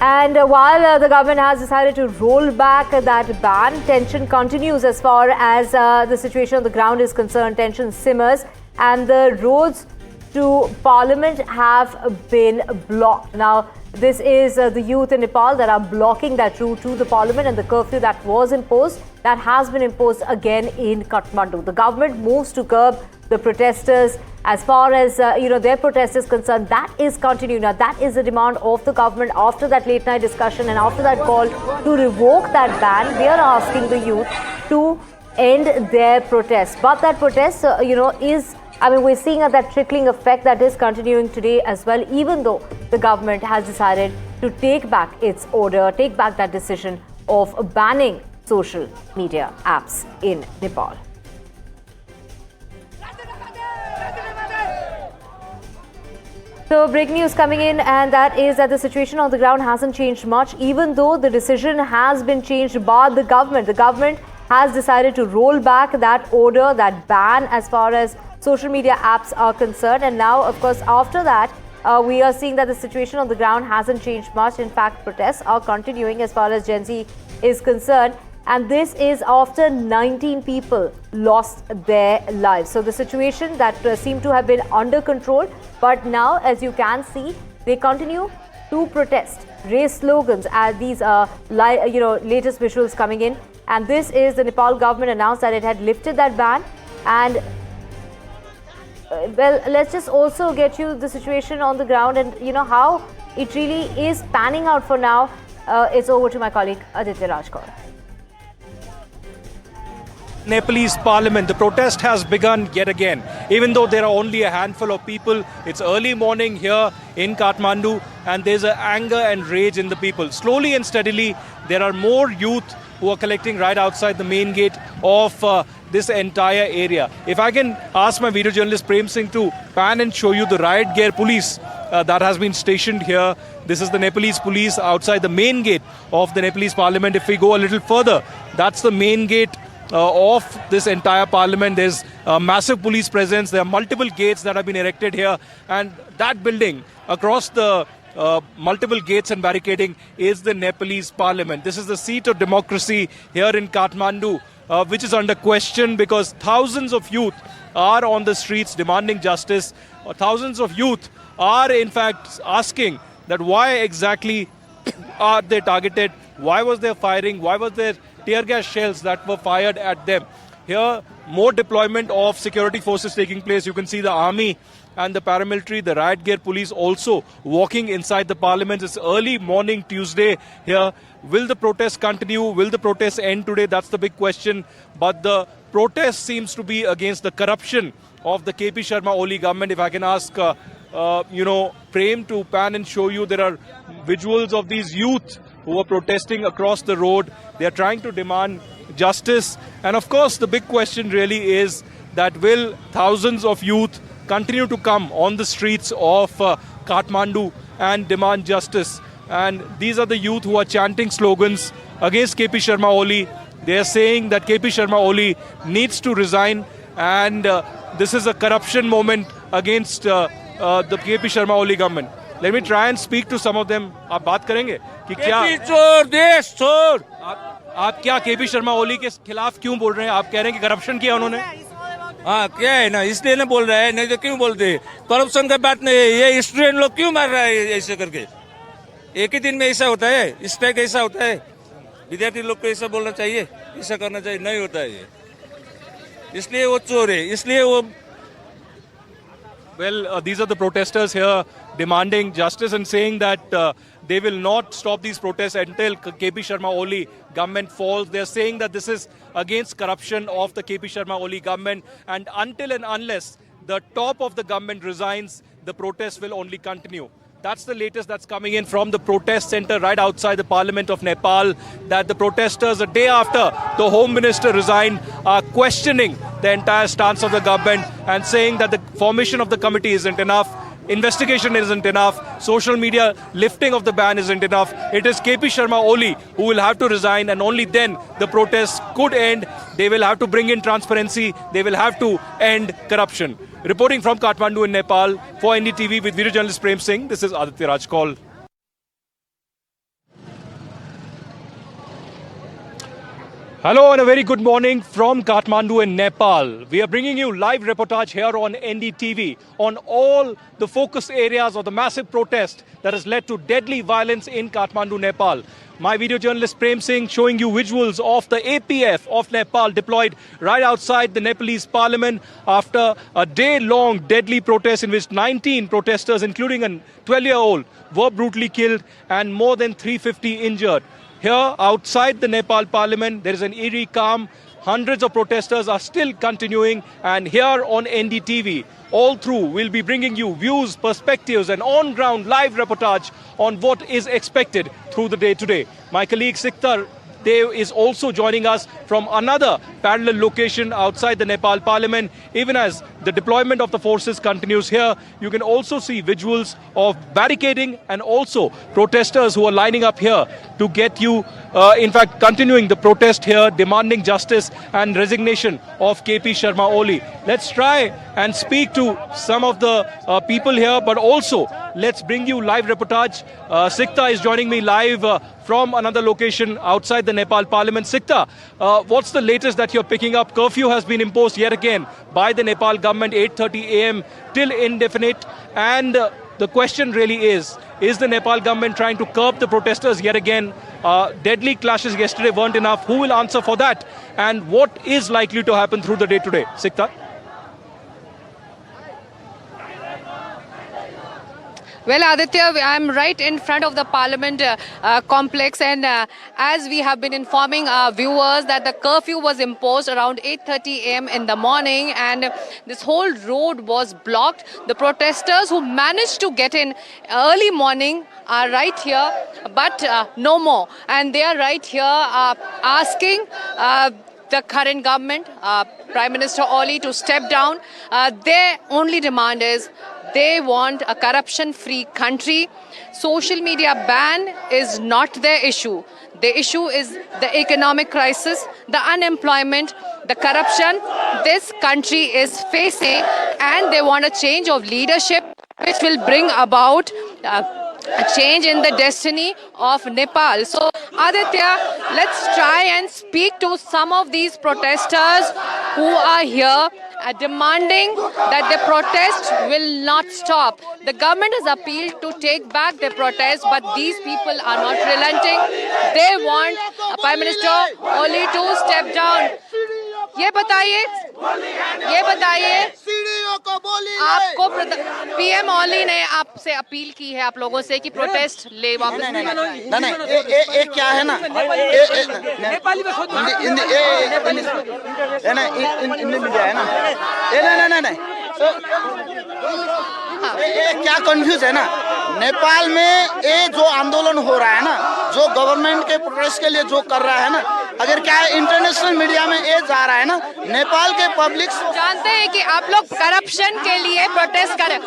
And while the government has decided to roll back that ban, tension continues as far as the situation on the ground is concerned. Tension simmers and the roads to Parliament have been blocked. Now, this is the youth in Nepal that are blocking that route to the Parliament, and the curfew that was imposed, that has been imposed again in Kathmandu. The government moves to curb the protesters. As far as their protest is concerned, that is continuing. Now, that is the demand of the government after that late night discussion and after that call to revoke that ban. They are asking the youth to end their protest. But that protest, we're seeing that trickling effect that is continuing today as well, even though the government has decided to take back its order, take back that decision of banning social media apps in Nepal. So breaking news coming in, and that is that the situation on the ground hasn't changed much, even though the decision has been changed by the government. The government has decided to roll back that order, that ban as far as social media apps are concerned. And now, of course, after that, we are seeing that the situation on the ground hasn't changed much. In fact, protests are continuing as far as Gen Z is concerned. And this is after 19 people lost their lives. So the situation that seemed to have been under control, but now, as you can see, they continue to protest, raise slogans as these latest visuals coming in. And this is the Nepal government announced that it had lifted that ban. And well, let's just also get you the situation on the ground and how it really is panning out for now. It's over to my colleague Aditya Rajkaur. Nepalese parliament, the protest has begun yet again. Even though there are only a handful of people, it's early morning here in Kathmandu and there's an anger and rage in the people. Slowly and steadily, there are more youth who are collecting right outside the main gate of this entire area. If I can ask my video journalist Prem Singh to pan and show you the riot gear police that has been stationed here. This is the Nepalese police outside the main gate of the Nepalese parliament. If we go a little further, that's the main gate of this entire parliament. There's a massive police presence. There are multiple gates that have been erected here, and that building across the multiple gates and barricading is the Nepalese parliament. This is the seat of democracy here in Kathmandu, which is under question because thousands of youth are on the streets demanding justice. Thousands of youth are in fact asking that why exactly are they targeted? Why was there firing? Why was there tear gas shells that were fired at them? Here, more deployment of security forces taking place. You can see the army and the paramilitary, the riot gear police also walking inside the parliament. It's early morning Tuesday here. Will the protest continue? Will the protest end today? That's the big question. But the protest seems to be against the corruption of the KP Sharma Oli government. If I can ask, Prem to pan and show you, there are visuals of these youth who are protesting across the road. They are trying to demand justice. And of course, the big question really is that will thousands of youth continue to come on the streets of Kathmandu and demand justice? And these are the youth who are chanting slogans against KP Sharma Oli. They are saying that KP Sharma Oli needs to resign, and this is a corruption moment against the KP Sharma Oli government. Let me try and speak to some of them. आप बात करेंगे कि क्या चोर देश चोर आप क्या केपी शर्मा ओली के खिलाफ क्यों बोल रहे हैं? आप कह रहे हैं कि करप्शन किया उन्होंने? हाँ क्या है ना, इसलिए ना बोल रहा है, नहीं तो क्यों बोलते? करप्शन का बात नहीं है, ये स्टूडेंट लोग क्यों मार रहा है ऐसे करके? एक ही दिन में ऐसा होता है, स्ट्राइक ऐसा होता है? विद्यार्थी लोग को ऐसा बोलना चाहिए, ऐसा करना चाहिए, नहीं होता है ये, इसलिए वो चोर है, इसलिए वो. Well, these are the protesters here demanding justice and saying that they will not stop these protests until KP Sharma Oli government falls. They are saying that this is against corruption of the KP Sharma Oli government, and until and unless the top of the government resigns, the protests will only continue. That's the latest that's coming in from the protest center right outside the Parliament of Nepal, that the protesters, a day after the Home Minister resigned, are questioning the entire stance of the government and saying that the formation of the committee isn't enough, investigation isn't enough, social media lifting of the ban isn't enough. It is KP Sharma Oli who will have to resign, and only then the protests could end. They will have to bring in transparency. They will have to end corruption. Reporting from Kathmandu in Nepal for NDTV with video journalist Prem Singh, this is Aditya Rajkaur. Hello and a very good morning from Kathmandu in Nepal. We are bringing you live reportage here on NDTV on all the focus areas of the massive protest that has led to deadly violence in Kathmandu, Nepal. My video journalist Prem Singh showing you visuals of the APF of Nepal deployed right outside the Nepalese parliament after a day-long deadly protest in which 19 protesters, including a 12-year-old, were brutally killed and more than 350 injured. Here, outside the Nepal parliament, there is an eerie calm. Hundreds of protesters are still continuing, and here on NDTV, all through, we'll be bringing you views, perspectives, and on-ground live reportage on what is expected through the day today. My colleague Siktar Dev is also joining us from another parallel location outside the Nepal parliament. Even as the deployment of the forces continues here, you can also see visuals of barricading and also protesters who are lining up here to get you, in fact, continuing the protest here, demanding justice and resignation of KP Sharma Oli. Let's try and speak to some of the people here, but also let's bring you live reportage. Sikta is joining me live from another location outside the Nepal parliament. Sikta, what's the latest that you're picking up? Curfew has been imposed yet again by the Nepal government, 8:30 a.m. till indefinite. And the question really is the Nepal government trying to curb the protesters yet again? Deadly clashes yesterday weren't enough. Who will answer for that? And what is likely to happen through the day today? Sikta? Well, Aditya, I'm right in front of the Parliament complex, and as we have been informing our viewers that the curfew was imposed around 8:30 a.m. in the morning, and this whole road was blocked. The protesters who managed to get in early morning are right here, but no more. And they are right here asking the current government, Prime Minister Oli, to step down. Their only demand is they want a corruption-free country. Social media ban is not their issue. The issue is the economic crisis, the unemployment, the corruption this country is facing, and they want a change of leadership which will bring about a change in the destiny of Nepal. So, Aditya, let's try and speak to some of these protesters who are here demanding that the protest will not stop. The government has appealed to take back the protest, but these people are not relenting. They want Prime Minister Oli to step down. ये बताइए आपको PM ओली ने आपसे appeal की है आप लोगों से कि प्रोटेस्ट ले वापस नहीं ये क्या है ना नहीं ये क्या कंफ्यूज है ना नेपाल में ये जो आंदोलन हो रहा है ना जो गवर्नमेंट के प्रोटेस्ट के लिए जो कर रहा है ना अगर क्या है इंटरनेशनल मीडिया में ये जा रहा है ना नेपाल के पब्लिक जानते हैं कि आप लोग करप्शन के लिए प्रोटेस्ट करें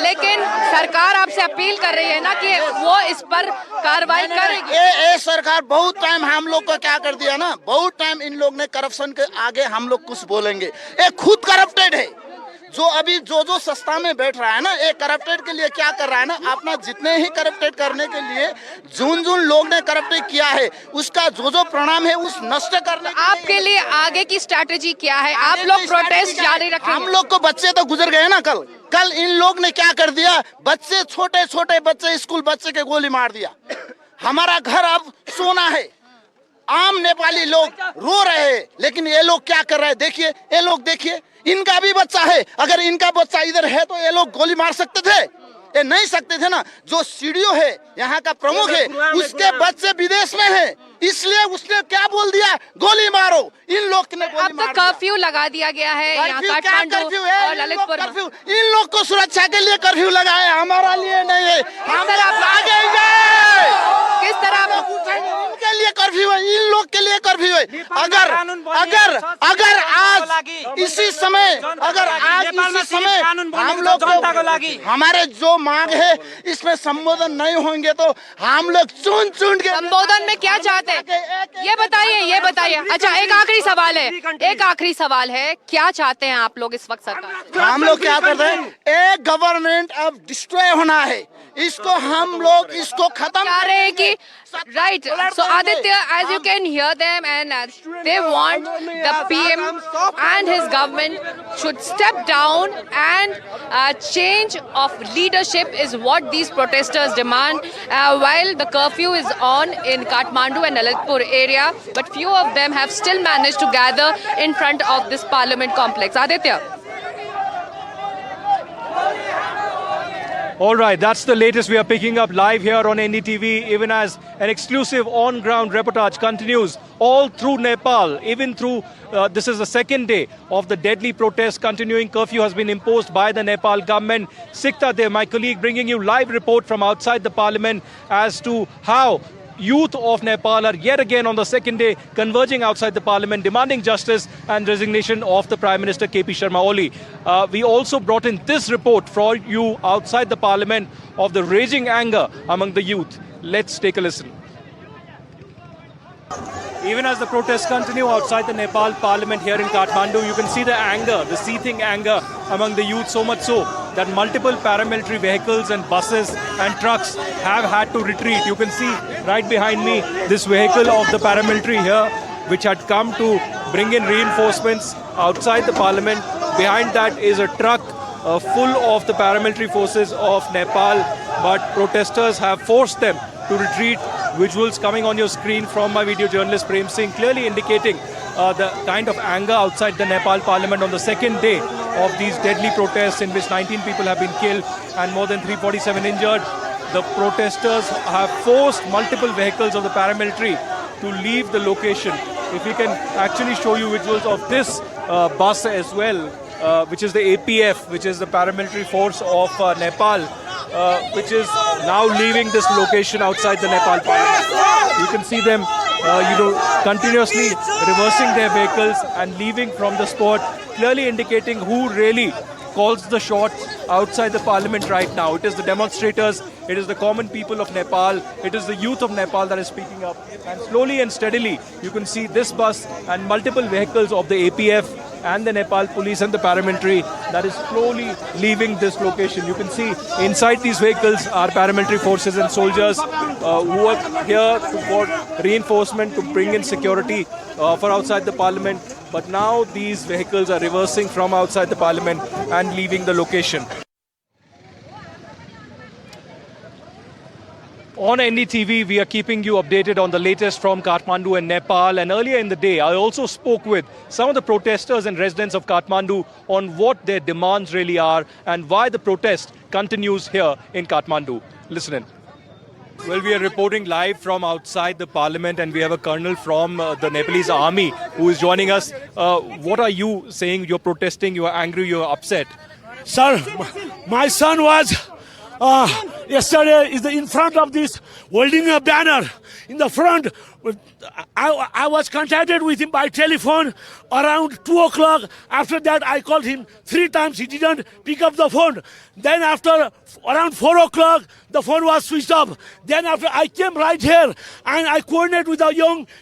लेकिन सरकार आपसे अपील कर रही है ना कि वो इस पर कार्रवाई करेगी। ये सरकार बहुत टाइम हम लोग को क्या कर दिया ना बहुत टाइम इन लोग ने करप्शन के आगे हम लोग कुछ बोलेंगे ये खुद करप्टेड है जो अभी जो सत्ता में बैठ रहा है ना ये करप्टेड के लिए क्या कर रहा है ना अपना जितने ही करप्टेड करने के लिए जुन लोग ने करप्टेड किया है उसका जो परिणाम है उस नष्ट करने आपके लिए आगे की स्ट्रैटेजी क्या है? आप लोग प्रोटेस्ट जारी रखेंगे? हम लोग को बच्चे तो गुजर गए ना कल इन लोग ने क्या कर दिया बच्चे छोटे बच्चे स्कूल बच्चे के गोली मार दिया हमारा घर अब सोना है आम नेपाली लोग रो रहे हैं लेकिन ये लोग क्या कर रहे हैं देखिए ये लोग देखिए इनका भी बच्चा है अगर इनका बच्चा इधर है तो ये लोग गोली मार सकते थे ये नहीं सकते थे ना जो सीडीओ है यहाँ का प्रमुख है उसके बच्चे विदेश में है इसलिए उसने क्या बोल दिया गोली मारो इन लोग ने अब तो कर्फ्यू लगा दिया गया है यहाँ काठमांडू और ललितपुर कर्फ्यू इन लोग को सुरक्षा के लिए कर्फ्यू लगाया हमारा लिए नहीं है हम किस तरह उनके लिए कर्फ्यू है इन लोग के लिए कर्फ्यू है अगर आज इसी समय हम लोग हमारे जो मांग है इसमें संबोधन नहीं होंगे तो हम लोग चुन के संबोधन में क्या चाहते हैं ये बताइए अच्छा एक आखिरी सवाल है क्या चाहते हैं आप लोग इस वक्त सरकार हम लोग क्या करते हैं एक गवर्नमेंट अब डिस्ट्रॉय होना है इसको हम लोग इसको खत्म चाह रहे हैं कि Right. So Aditya, as you can hear them, and they want the PM and his government should step down, and change of leadership is what these protesters demand. While the curfew is on in Kathmandu and Lalitpur area, but few of them have still managed to gather in front of this parliament complex. Aditya. All right, that's the latest we are picking up live here on NDTV, even as an exclusive on-ground reportage continues all through Nepal, even through, this is the second day of the deadly protests continuing. Curfew has been imposed by the Nepal government. Sikta there, my colleague, bringing you live report from outside the parliament as to how youth of Nepal are yet again on the second day converging outside the parliament, demanding justice and resignation of the Prime Minister KP Sharma Oli. We also brought in this report for you outside the parliament of the raging anger among the youth. Let's take a listen. Even as the protests continue outside the Nepal parliament here in Kathmandu, you can see the anger, the seething anger among the youth, so much so that multiple paramilitary vehicles and buses and trucks have had to retreat. You can see right behind me this vehicle of the paramilitary here, which had come to bring in reinforcements outside the parliament. Behind that is a truck full of the paramilitary forces of Nepal, but protesters have forced them to retreat. Visuals coming on your screen from my video journalist Prem Singh, clearly indicating the kind of anger outside the Nepal parliament on the second day of these deadly protests, in which 19 people have been killed and more than 347 injured. The protesters have forced multiple vehicles of the paramilitary to leave the location. If we can actually show you visuals of this bus as well, which is the APF, which is the paramilitary force of Nepal, which is now leaving this location outside the Nepal parliament. You can see them, continuously reversing their vehicles and leaving from the spot, clearly indicating who really calls the shots outside the parliament right now. It is the demonstrators, it is the common people of Nepal, it is the youth of Nepal that is speaking up. And slowly and steadily, you can see this bus and multiple vehicles of the APF and the Nepal police and the paramilitary that is slowly leaving this location. You can see inside these vehicles are paramilitary forces and soldiers who are here for reinforcement to bring in security for outside the parliament. But now these vehicles are reversing from outside the parliament and leaving the location. On NDTV, we are keeping you updated on the latest from Kathmandu and Nepal. And earlier in the day, I also spoke with some of the protesters and residents of Kathmandu on what their demands really are and why the protest continues here in Kathmandu. Listen in. Well, we are reporting live from outside the parliament, and we have a colonel from the Nepalese army who is joining us. What are you saying? You're protesting, you're angry, you're upset. Sir, my son was yesterday is in front of this holding a banner in the front. I was contacted with him by telephone around 2 o'clock. After that, I called him 3 times. He didn't pick up the phone. Then after around 4 o'clock, the phone was switched off. Then after I came right here and I coordinated with the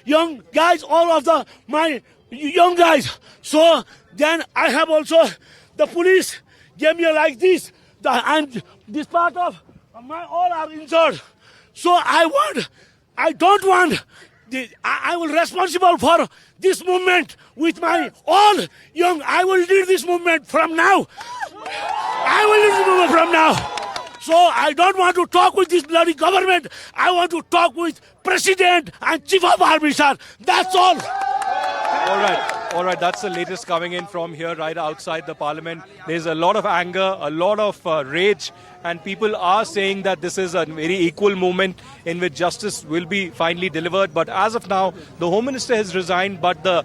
young guys, all of my young guys. So then I have also, the police gave me like this. And this part of my all are injured. So I don't want, I will responsible for this movement with my all young, I will lead this movement from now. I will lead this movement from now. So I don't want to talk with this bloody government. I want to talk with President and Chief of Army, sir. That's all. All right, that's the latest coming in from here right outside the parliament. There's a lot of anger, a lot of rage, and people are saying that this is a very equal moment in which justice will be finally delivered. But as of now, the Home Minister has resigned, but the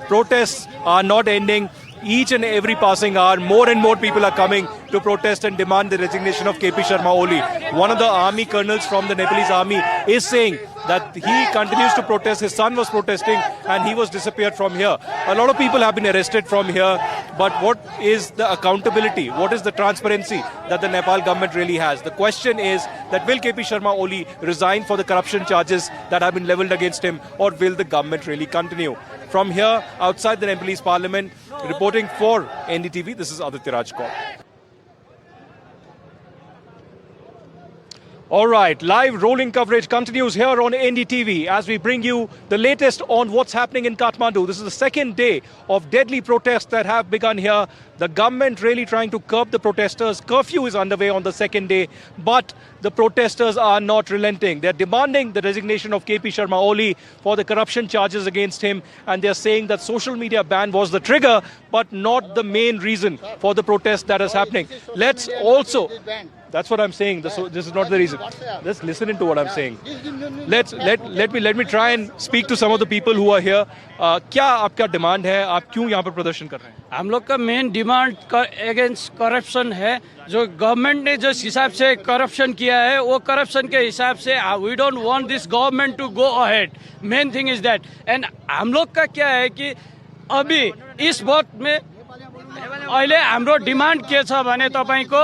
protests are not ending. Each and every passing hour, more and more people are coming to protest and demand the resignation of KP Sharma Oli. One of the army colonels from the Nepalese army is saying that he continues to protest. His son was protesting and he was disappeared from here. A lot of people have been arrested from here. But what is the accountability? What is the transparency that the Nepal government really has? The question is that will KP Sharma Oli resign for the corruption charges that have been leveled against him, or will the government really continue? From here, outside the Nepalese parliament, reporting for NDTV, this is Aditya Raj Kaur. All right, live rolling coverage continues here on NDTV as we bring you the latest on what's happening in Kathmandu. This is the second day of deadly protests that have begun here. The government really trying to curb the protesters. Curfew is underway on the second day, but the protesters are not relenting. They're demanding the resignation of KP Sharma Oli for the corruption charges against him, and they're saying that social media ban was the trigger, but not the main reason for the protest that is happening. Let's also... That's what I'm saying. This is not the reason. Just listen into what I'm saying. Let me try and speak to some of the people who are here. क्या आपका demand है? आप क्यों यहाँ पर प्रदर्शन कर रहे हैं? हम लोग का मेन डिमांड अगेंस्ट करप्शन है. जो गवर्नमेंट ने जिस हिसाब से करप्शन किया है वो करप्शन के हिसाब से we don't want this government to go ahead. Main thing is that. And हम लोग का क्या है कि अभी इस वक्त में अहिले हाम्रो डिमान्ड के छ भने तपाईको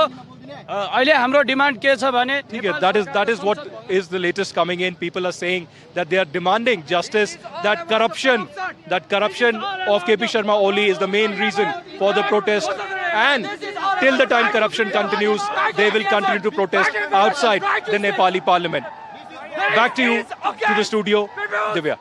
अहिले हाम्रो डिमान्ड के छ भने ठीक है. That is what is the latest coming in. People are saying that they are demanding justice. That corruption of KP Sharma Oli is the main reason for the protest. And till the time corruption continues, they will continue to protest outside the Nepali parliament. Back to you, to the studio, Divya.